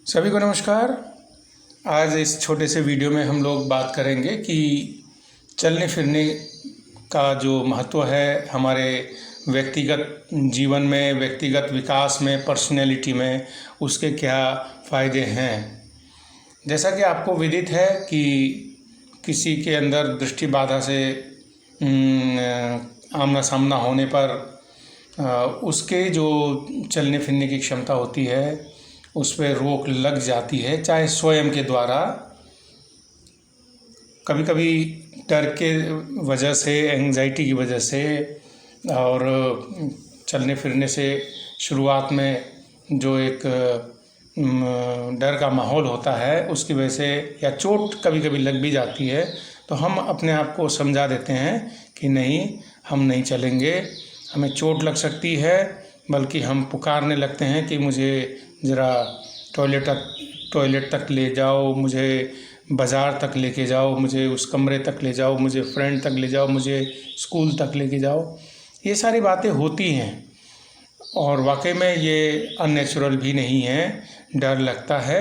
सभी को नमस्कार। आज इस छोटे से वीडियो में हम लोग बात करेंगे कि चलने फिरने का जो महत्व है हमारे व्यक्तिगत जीवन में, व्यक्तिगत विकास में, पर्सनैलिटी में, उसके क्या फ़ायदे हैं। जैसा कि आपको विदित है कि किसी के अंदर दृष्टि बाधा से आमना सामना होने पर उसके जो चलने फिरने की क्षमता होती है उस पर रोक लग जाती है, चाहे स्वयं के द्वारा। कभी कभी डर के वजह से, एंजाइटी की वजह से और चलने फिरने से शुरुआत में जो एक डर का माहौल होता है उसकी वजह से या चोट कभी कभी लग भी जाती है, तो हम अपने आप को समझा देते हैं कि नहीं, हम नहीं चलेंगे, हमें चोट लग सकती है। बल्कि हम पुकारने लगते हैं कि मुझे ज़रा टॉयलेट तक ले जाओ, मुझे बाज़ार तक लेके जाओ, मुझे उस कमरे तक ले जाओ, मुझे फ्रेंड तक ले जाओ, मुझे स्कूल तक लेके जाओ। ये सारी बातें होती हैं और वाकई में ये अननेचुरल भी नहीं है, डर लगता है।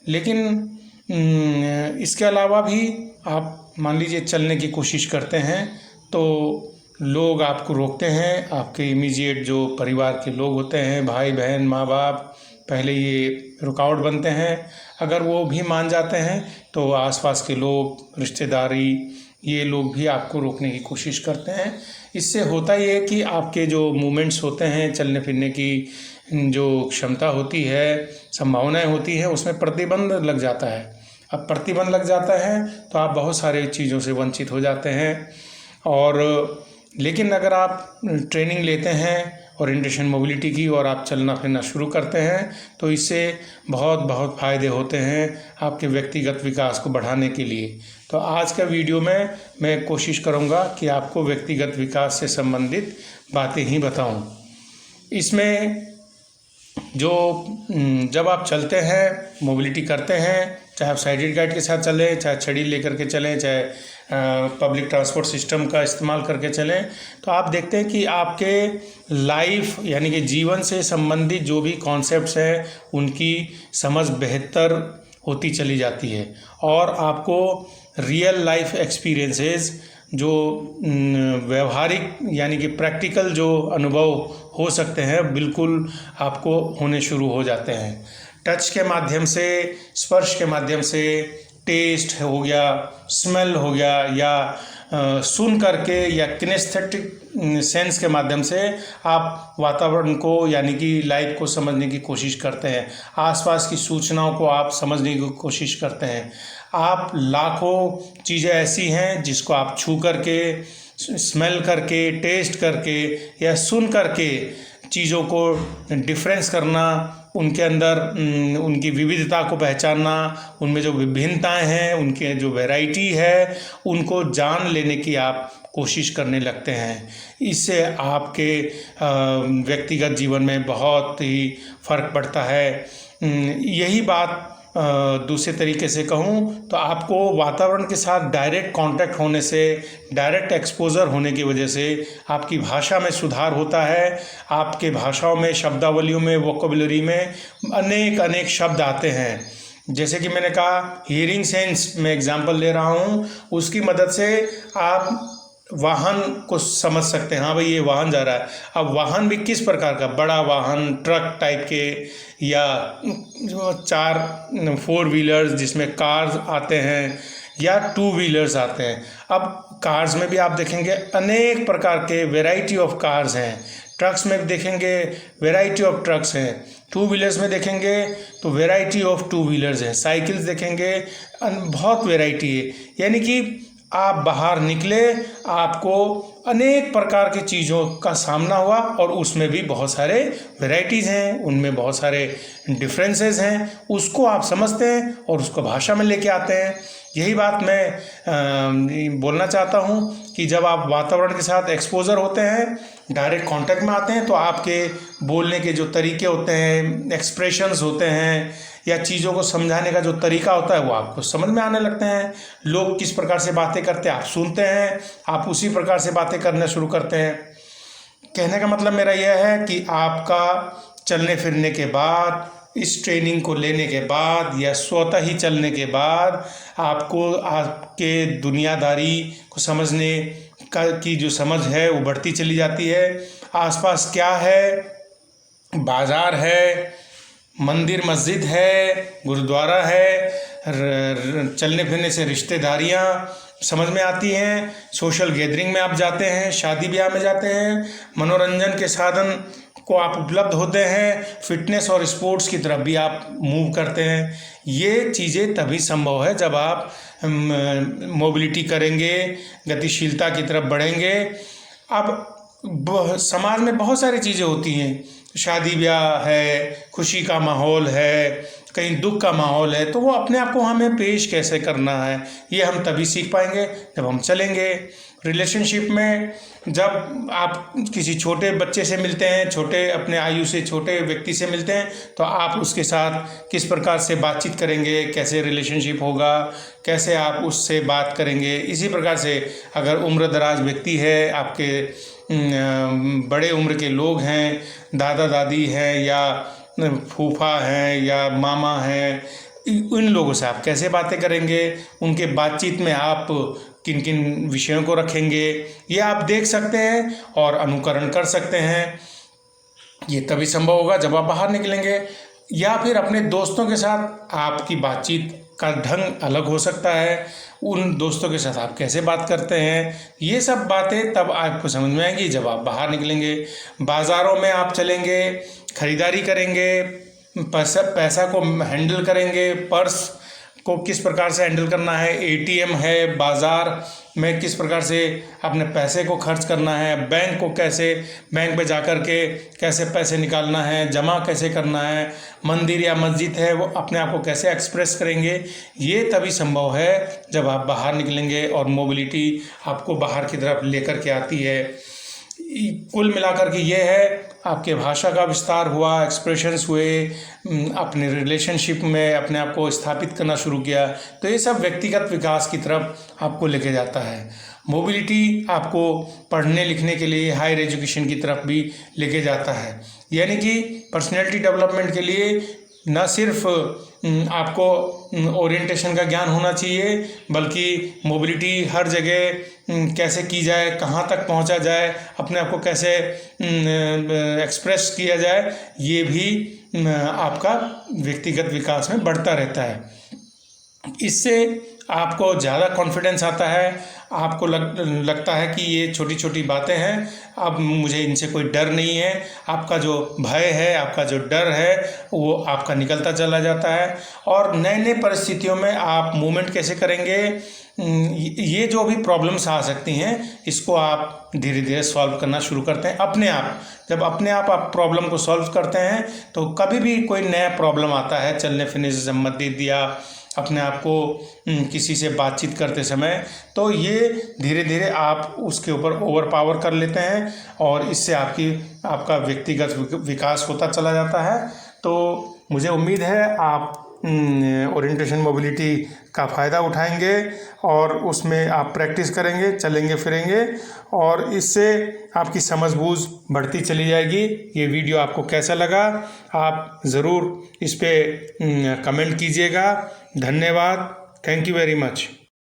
लेकिन इसके अलावा भी आप मान लीजिए चलने की कोशिश करते हैं तो लोग आपको रोकते हैं। आपके इमीडिएट जो परिवार के लोग होते हैं, भाई बहन, माँ बाप, पहले ये रुकावट बनते हैं। अगर वो भी मान जाते हैं तो आसपास के लोग, रिश्तेदारी, ये लोग भी आपको रोकने की कोशिश करते हैं। इससे होता ये है कि आपके जो मूवमेंट्स होते हैं, चलने फिरने की जो क्षमता होती है, संभावनाएं होती हैं, उसमें प्रतिबंध लग जाता है। अब प्रतिबंध लग जाता है तो आप बहुत सारे चीज़ों से वंचित हो जाते हैं। और लेकिन अगर आप ट्रेनिंग लेते हैं ओरिएंटेशन मोबिलिटी की और आप चलना फिरना शुरू करते हैं तो इससे बहुत फ़ायदे होते हैं आपके व्यक्तिगत विकास को बढ़ाने के लिए। तो आज का वीडियो में मैं कोशिश करूंगा कि आपको व्यक्तिगत विकास से संबंधित बातें ही बताऊं। इसमें जो जब आप चलते हैं, मोबिलिटी करते हैं, चाहे आप साइडेड गाइड के साथ चलें, चाहे छड़ी लेकर के चलें, चाहे पब्लिक ट्रांसपोर्ट सिस्टम का इस्तेमाल करके चलें, तो आप देखते हैं कि आपके लाइफ यानी कि जीवन से संबंधित जो भी कॉन्सेप्ट्स हैं उनकी समझ बेहतर होती चली जाती है और आपको रियल लाइफ एक्सपीरियंसेस जो व्यवहारिक यानी कि प्रैक्टिकल जो अनुभव हो सकते हैं, बिल्कुल आपको होने शुरू हो जाते हैं। टच के माध्यम से, स्पर्श के माध्यम से, टेस्ट हो गया, स्मेल हो गया, या सुन करके या किनेस्थेटिक सेंस के माध्यम से आप वातावरण को यानी कि लाइफ को समझने की कोशिश करते हैं। आसपास की सूचनाओं को आप समझने की कोशिश करते हैं। आप लाखों चीज़ें ऐसी हैं जिसको आप छू करके, स्मेल करके, टेस्ट करके या सुन करके चीज़ों को डिफरेंस करना, उनके अंदर उनकी विविधता को पहचानना, उनमें जो विभिन्नताएं हैं, उनके जो वैरायटी है, उनको जान लेने की आप कोशिश करने लगते हैं। इससे आपके व्यक्तिगत जीवन में बहुत ही फ़र्क पड़ता है। यही बात दूसरे तरीके से कहूँ तो आपको वातावरण के साथ डायरेक्ट कांटेक्ट होने से, डायरेक्ट एक्सपोजर होने की वजह से आपकी भाषा में सुधार होता है। आपके भाषाओं में, शब्दावलियों में, वोकेबुलरी में अनेक शब्द आते हैं। जैसे कि मैंने कहा, हियरिंग सेंस में एग्जांपल ले रहा हूँ, उसकी मदद से आप वाहन को समझ सकते हैं। हाँ भाई, ये वाहन जा रहा है। अब वाहन भी किस प्रकार का, बड़ा वाहन, ट्रक टाइप के, या 4 व्हीलर्स जिसमें कार्स आते हैं, या 2 व्हीलर्स आते हैं। अब कार्स में भी आप देखेंगे अनेक प्रकार के वैरायटी ऑफ कार्स हैं। ट्रक्स में देखेंगे वैरायटी ऑफ ट्रक्स हैं। 2 व्हीलर्स में देखेंगे तो वैरायटी ऑफ 2 व्हीलर्स हैं। साइकिल्स देखेंगे, बहुत वैरायटी है। यानी कि आप बाहर निकले, आपको अनेक प्रकार की चीज़ों का सामना हुआ और उसमें भी बहुत सारे वैरायटीज़ हैं, उनमें बहुत सारे डिफरेंसेस हैं। उसको आप समझते हैं और उसको भाषा में लेके आते हैं। यही बात मैं बोलना चाहता हूँ कि जब आप वातावरण के साथ एक्सपोजर होते हैं, डायरेक्ट कांटेक्ट में आते हैं, तो आपके बोलने के जो तरीके होते हैं, एक्सप्रेशंस होते हैं, या चीज़ों को समझाने का जो तरीका होता है वो आपको समझ में आने लगते हैं। लोग किस प्रकार से बातें करते हैं आप सुनते हैं, आप उसी प्रकार से बातें करना शुरू करते हैं। कहने का मतलब मेरा यह है कि आपका चलने फिरने के बाद इस ट्रेनिंग को लेने के बाद या स्वतः ही चलने के बाद आपको आपके दुनियादारी को समझने की जो समझ है वो बढ़ती चली जाती है। आसपास क्या है, बाज़ार है, मंदिर मस्जिद है, गुरुद्वारा है, चलने फिरने से रिश्तेदारियाँ समझ में आती हैं, सोशल गैदरिंग में आप जाते हैं, शादी ब्याह में जाते हैं, मनोरंजन के साधन को आप उपलब्ध होते हैं, फिटनेस और स्पोर्ट्स की तरफ भी आप मूव करते हैं। ये चीज़ें तभी संभव है जब आप मोबिलिटी करेंगे, गतिशीलता की तरफ बढ़ेंगे। अब समाज में बहुत सारी चीज़ें होती हैं, शादी ब्याह है, खुशी का माहौल है, कहीं दुख का माहौल है, तो वो अपने आप को हमें पेश कैसे करना है ये हम तभी सीख पाएंगे जब हम चलेंगे। रिलेशनशिप में जब आप किसी छोटे बच्चे से मिलते हैं, छोटे अपने आयु से छोटे व्यक्ति से मिलते हैं, तो आप उसके साथ किस प्रकार से बातचीत करेंगे, कैसे रिलेशनशिप होगा, कैसे आप उससे बात करेंगे। इसी प्रकार से अगर उम्रदराज व्यक्ति है, आपके बड़े उम्र के लोग हैं, दादा दादी हैं या फूफा हैं या मामा हैं, इन लोगों से आप कैसे बातें करेंगे, उनके बातचीत में आप किन किन विषयों को रखेंगे, ये आप देख सकते हैं और अनुकरण कर सकते हैं। ये तभी संभव होगा जब आप बाहर निकलेंगे। या फिर अपने दोस्तों के साथ आपकी बातचीत का ढंग अलग हो सकता है, उन दोस्तों के साथ आप कैसे बात करते हैं, ये सब बातें तब आपको समझ में आएंगी जब आप बाहर निकलेंगे। बाज़ारों में आप चलेंगे, खरीदारी करेंगे, पैसा को हैंडल करेंगे, पर्स को किस प्रकार से हैंडल करना है, एटीएम है, बाज़ार में किस प्रकार से अपने पैसे को खर्च करना है, बैंक को कैसे, बैंक में जाकर के कैसे पैसे निकालना है, जमा कैसे करना है, मंदिर या मस्जिद है वो अपने आप को कैसे एक्सप्रेस करेंगे, ये तभी संभव है जब आप बाहर निकलेंगे और मोबिलिटी आपको बाहर की तरफ लेकर के आती है। कुल मिलाकर के ये है, आपके भाषा का विस्तार हुआ, एक्सप्रेशंस हुए, अपने रिलेशनशिप में अपने आप को स्थापित करना शुरू किया, तो ये सब व्यक्तिगत विकास की तरफ आपको लेके जाता है। मोबिलिटी आपको पढ़ने लिखने के लिए हायर एजुकेशन की तरफ भी लेके जाता है। यानी कि पर्सनैलिटी डेवलपमेंट के लिए न सिर्फ आपको ओरिएंटेशन का ज्ञान होना चाहिए, बल्कि मोबिलिटी हर जगह कैसे की जाए, कहाँ तक पहुँचा जाए, अपने आप को कैसे एक्सप्रेस किया जाए, ये भी आपका व्यक्तिगत विकास में बढ़ता रहता है। इससे आपको ज़्यादा कॉन्फिडेंस आता है, आपको लगता है कि ये छोटी छोटी बातें हैं, अब मुझे इनसे कोई डर नहीं है। आपका जो भय है, आपका जो डर है, वो आपका निकलता चला जाता है। और नए नए परिस्थितियों में आप मूवमेंट कैसे करेंगे, ये जो भी प्रॉब्लम्स आ सकती हैं, इसको आप धीरे धीरे सॉल्व करना शुरू करते हैं अपने आप। जब अपने आप प्रॉब्लम को सॉल्व करते हैं, तो कभी भी कोई नया प्रॉब्लम आता है चलने फिरने से संबंधित या अपने आप को किसी से बातचीत करते समय, तो ये धीरे धीरे आप उसके ऊपर ओवर पावर कर लेते हैं और इससे आपका व्यक्तिगत विकास होता चला जाता है। तो मुझे उम्मीद है आप ओरिएंटेशन मोबिलिटी का फ़ायदा उठाएंगे और उसमें आप प्रैक्टिस करेंगे, चलेंगे फिरेंगे, और इससे आपकी समझ-बूझ बढ़ती चली जाएगी। ये वीडियो आपको कैसा लगा, आप ज़रूर इस पे कमेंट कीजिएगा। धन्यवाद। Thank you very much.